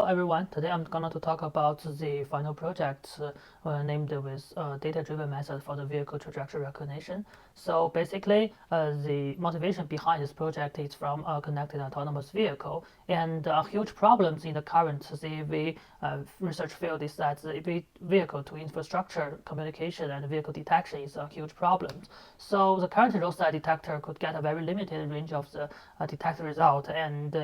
Hello everyone, today I'm going to talk about the final project named with data-driven method for the vehicle trajectory recognition. So basically, the motivation behind this project is from a connected autonomous vehicle. And huge problems in the current CV research field is that the vehicle to infrastructure communication and vehicle detection is a huge problem. So the current roadside detector could get a very limited range of the detect result, and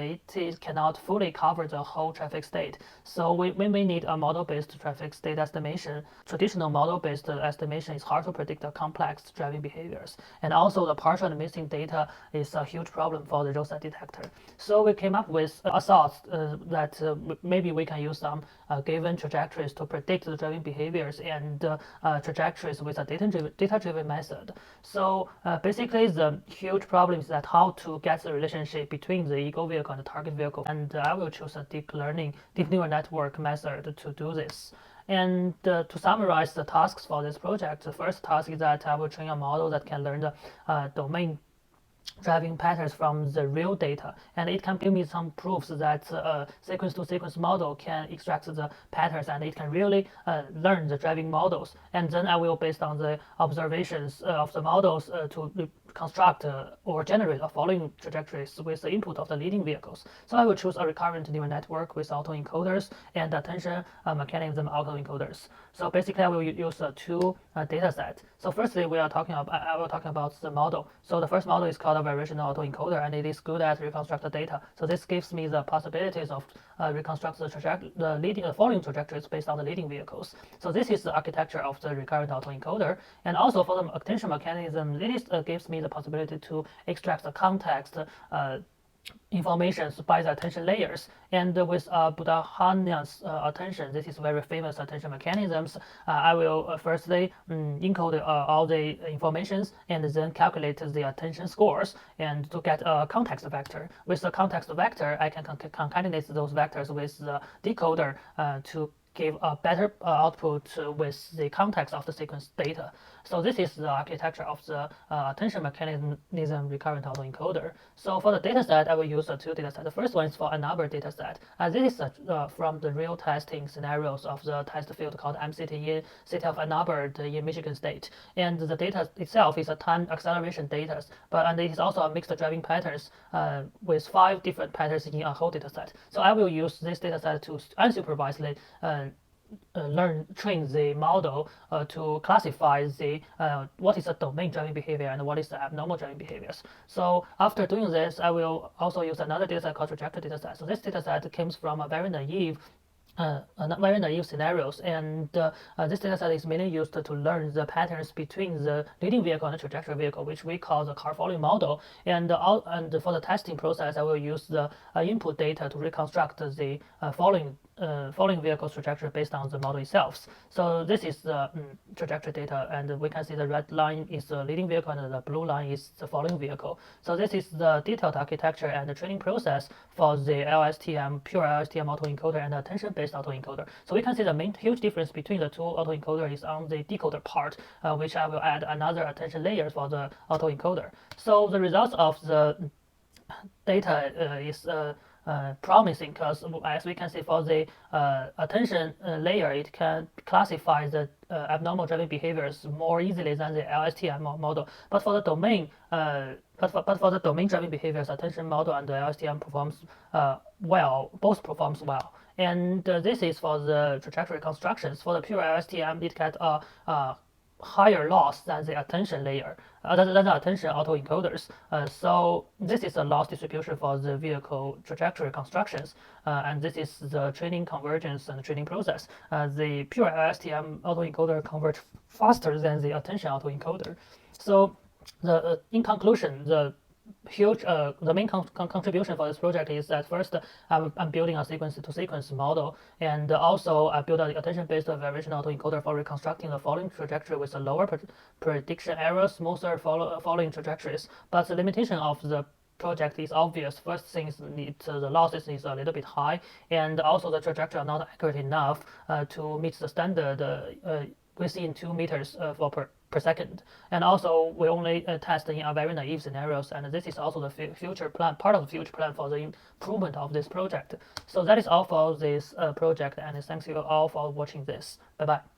cannot fully cover the whole traffic state. So we may need a model-based traffic state estimation. Traditional model-based estimation is hard to predict the complex driving behaviors, and also the partial and missing data is a huge problem for the roadside detector. So we came up with a thought that maybe we can use some given trajectories to predict the driving behaviors and trajectories with a data-driven method. So basically, the huge problem is that how to get the relationship between the ego vehicle and the target vehicle. And I will choose a deep neural network method to do this. And to summarize the tasks for this project, the first task is that I will train a model that can learn the domain driving patterns from the real data, and it can give me some proofs that sequence to sequence model can extract the patterns, and it can really learn the driving models. And then I will, based on the observations of the models, to construct or generate a following trajectories with the input of the leading vehicles. So I will choose a recurrent neural network with autoencoders and attention mechanism autoencoders. So basically, I will use two data sets. So firstly, I will talk about the model. So the first model is called a variational autoencoder, and it is good at reconstruct the data. So this gives me the possibilities of reconstruct the following trajectories based on the leading vehicles. So this is the architecture of the recurrent autoencoder. And also for the attention mechanism, this gives me the possibility to extract the context information by the attention layers. And with Budahanian's attention, this is very famous attention mechanisms. I will firstly encode all the informations and then calculate the attention scores and to get a context vector. With the context vector, I can concatenate those vectors with the decoder to give a better output with the context of the sequence data. So this is the architecture of the attention mechanism recurrent autoencoder. So for the dataset, I will use two datasets. The first one is for another dataset. This is from the real testing scenarios of the test field called MCT in city of Ann Arbor in Michigan State. And the data itself is a time acceleration data, and it is also a mixed driving patterns with 5 different patterns in a whole dataset. So I will use this dataset to unsupervisedly train the model to classify the what is the domain driving behavior and what is the abnormal driving behaviors. So after doing this, I will also use another dataset called trajectory dataset. So this dataset comes from a very naive scenarios, and this dataset is mainly used to learn the patterns between the leading vehicle and the trajectory vehicle, which we call the car following model. And for the testing process, I will use the input data to reconstruct the following vehicle's trajectory based on the model itself. So this is the trajectory data, and we can see the red line is the leading vehicle and the blue line is the following vehicle. So this is the detailed architecture and the training process for the pure LSTM autoencoder and attention-based autoencoder. So we can see the main huge difference between the two autoencoders is on the decoder part, which I will add another attention layer for the autoencoder. So the results of the data is promising, because as we can see for the attention layer, it can classify the abnormal driving behaviors more easily than the LSTM model. But for the domain, for the domain driving behaviors, attention model and the LSTM performs well. Both performs well. And this is for the trajectory constructions. For the pure LSTM, it gets a higher loss than the attention layer, than the attention autoencoders. So this is a loss distribution for the vehicle trajectory constructions, and this is the training convergence and training process. The pure LSTM autoencoder converge faster than the attention autoencoder. So in conclusion, the main contribution for this project is that first, I'm building a sequence-to-sequence model, and also I build an attention-based variational autoencoder for reconstructing the following trajectory with a lower prediction error, smoother following trajectories. But the limitation of the project is obvious. First thing is the losses is a little bit high, and also the trajectory are not accurate enough to meet the standard within 2 meters per second. And also, we only test in a very naive scenarios, and this is also the future plan, part of the future plan for the improvement of this project. So that is all for this project, and thanks you all for watching this. Bye bye.